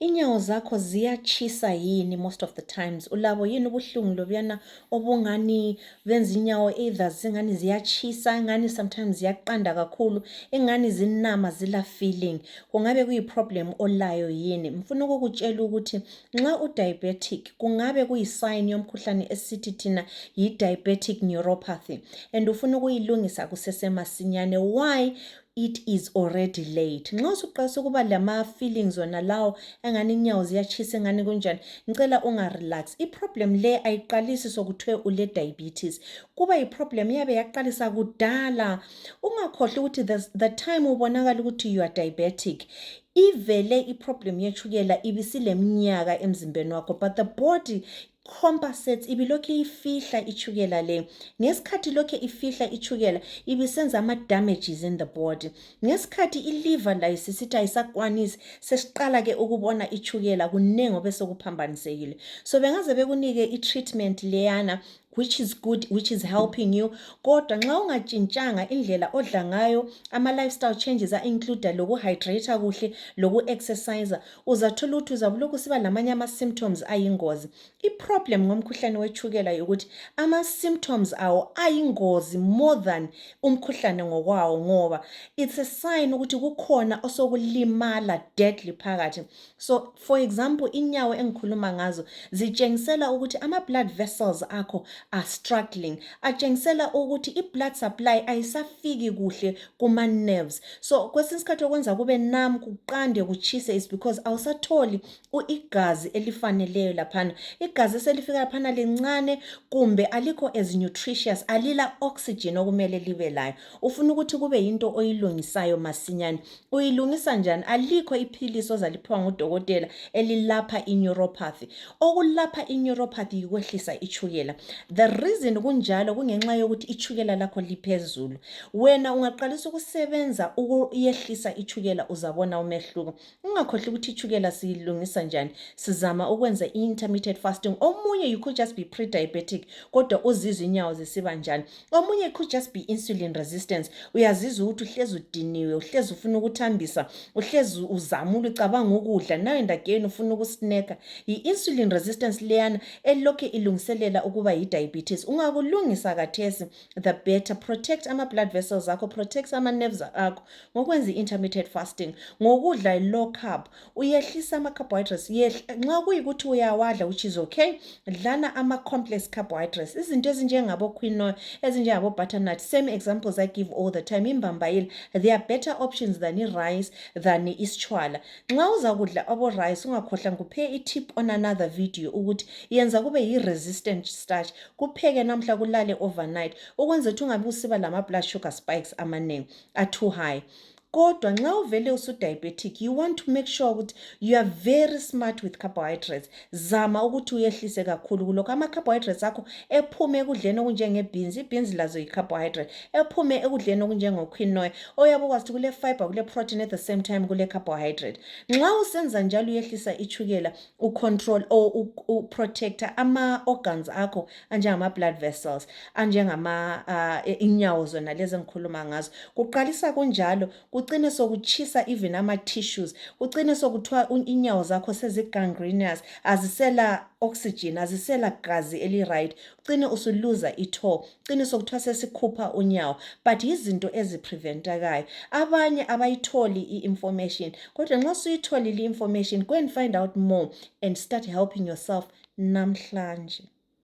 Inyawo zakho ziyatshisa yini most of the times? Ulabo yini ubuhlungu lobuyana obungani benza inyawo either zingani ziyatshisa, ingani sometimes ziyaqanda kakhulu, ingani zinama zila feeling. Kungabe kuyi-problem olayo yini? Mfuna ukukutshela ukuthi nxa u-diabetic kungabe kuyi-sign yomkhuhlane esithi thina yi-diabetic neuropathy and ufuna ukuyilungisa kusesemasinyane. Why? It is already late. Nxa usuqalisa ukuba lama-feelings wona lawo engani inyawo ziyatshisa engani kunjani, ngicela ungarelax. I-problem le ayiqalisi sokuthiwe ule-diabetes. Kuba i-problem yabe yaqalisa kudala. Ungakhohlwa ukuthi the time ubonakala ukuthi you are diabetic, ivele i-problem yetshukela ibisileminyaka emzimbeni wakho, but the body compensates ibilokhu ifihla ichukela le. Ngesikhathi lokho ifihla ichukela ibisenza ama-damages in the body. Ngesikhathi iliver layo sisithi ayisakwanisi sesiqala ke ukubona ichukela kunengi obesekuphambanisekile. So bengaze bekunike i-treatment leyana which is good, which is helping you. Kodwa nxa ungatshintshanga indlela odla ngayo, ama-lifestyle changes a-include lokuhydrate kuhle, loku-exercise, uzathola ukuthi uzabulokhu siba lamanye ama-symptoms ayingozi. I-problem ngomkhuhlane wechukela yokuthi ama-symptoms awo ayingozi more than umkhuhlane ngokwawo, ngoba it's a sign ukuthi kukhona osokulimala deadly phakathi. So for example, inyawo engikhuluma ngazo zitshengisela ukuthi ama-blood vessels akho are struggling, atshengisela ukuthi i-blood supply ayisafiki kuhle kuma-nerves. So kwesinye isikhathi okwenza kube numb, kuqande, kuchise is because awusatholi igazi elifaneleyo laphana. Igazi eselifika laphana lincane kumbe alikho as nutritious, alila oxygen okumele libe layo. Ufuna ukuthi kube yinto oyilungisayo masinyane. Uyilungisa njani? Alikho iphilisi ozaliphiwa ngudokotela elilapha i-neuropathy. Okulapha i-neuropathy yikwehlisa ichukela. The reason kunjalo kungenxa yokuthi ichukela lakho liphezulu. Wena ungaqalisa ukusebenza ukuyehlisa ichukela uzabona umehluko. Ungakhohlwa ukuthi ichukela siyilungisa njani. Sizama ukwenza i-intermittent fasting. Omunye you could just be pre-diabetic kodwa uzizwa inyawo zisiba njani. Omunye could just be insulin resistance. Uyazizwa ukuthi uhlezi udiniwe, uhlezi ufuna ukuthambisa, uhlezi uzamula ucabanga ukudla, now and again ufuna ukusnacka. I-insulin resistance leyana elokhu ilungiselela ukuba yi-diabetes. Ungakulungisa kathesi, the better. Protect ama-blood vessels akho, protect ama-nerves akho ngokwenza i-intermittent fasting, ngokudla low carb, uyehlisa ama-carbohydrates. Nxa kuyikuthi uyawadla, which is okay, dlana ama-complex carbohydrates, izinto ezinjengabo-quinoa, ezinjengabo-butternut, same examples I give all the time. Imbambayila, they are better options than i-rice, than isichwala. Nxa uza kudla abo-rice, ungakhohlwa ngikuphe i-tip on another video ukuthi yenza kube yi-resistant starch, kupheke namhla kulale overnight, ukwenza ukuthi ungabi usiba lama-blood sugar spikes amaningi too high. Kodwa nxa uvele usu-diabetic, you want to make sure ukuthi you are very smart with carbohydrates. Zama ukuthi uyehlise kakhulu kulokho. Ama-carbohydrates akho ephume ekudleni okunjenge-beans, i-beans lazo yi-carbohydrate, ephume ekudleni okunjengo-quinoa, oyabe ukwazi ukuthi kule-fiber, kule-protein at the same time kule-carbohydrate. Nxa usenza njalo uyehlisa ichukela, ucontrol or uprotecta ama-organs akho anjengama-blood vessels, inyawo zona lezi engikhuluma ngazo. Kuqalisa kunjalo, kucine sokuchisa even ama-tissues, kucine sokuthiwa inyawo zakho sezi-gangrenous, azisela oxygen, azisela gazi eli-right, ucine usuluza itho, ucine sokuthiwa sesikhupha unyawo. But izinto ezipreventakayo, abanye abayitholi i-information, kodwa nxa suyitholile i-information, go and find out more and start helping yourself namhlanje.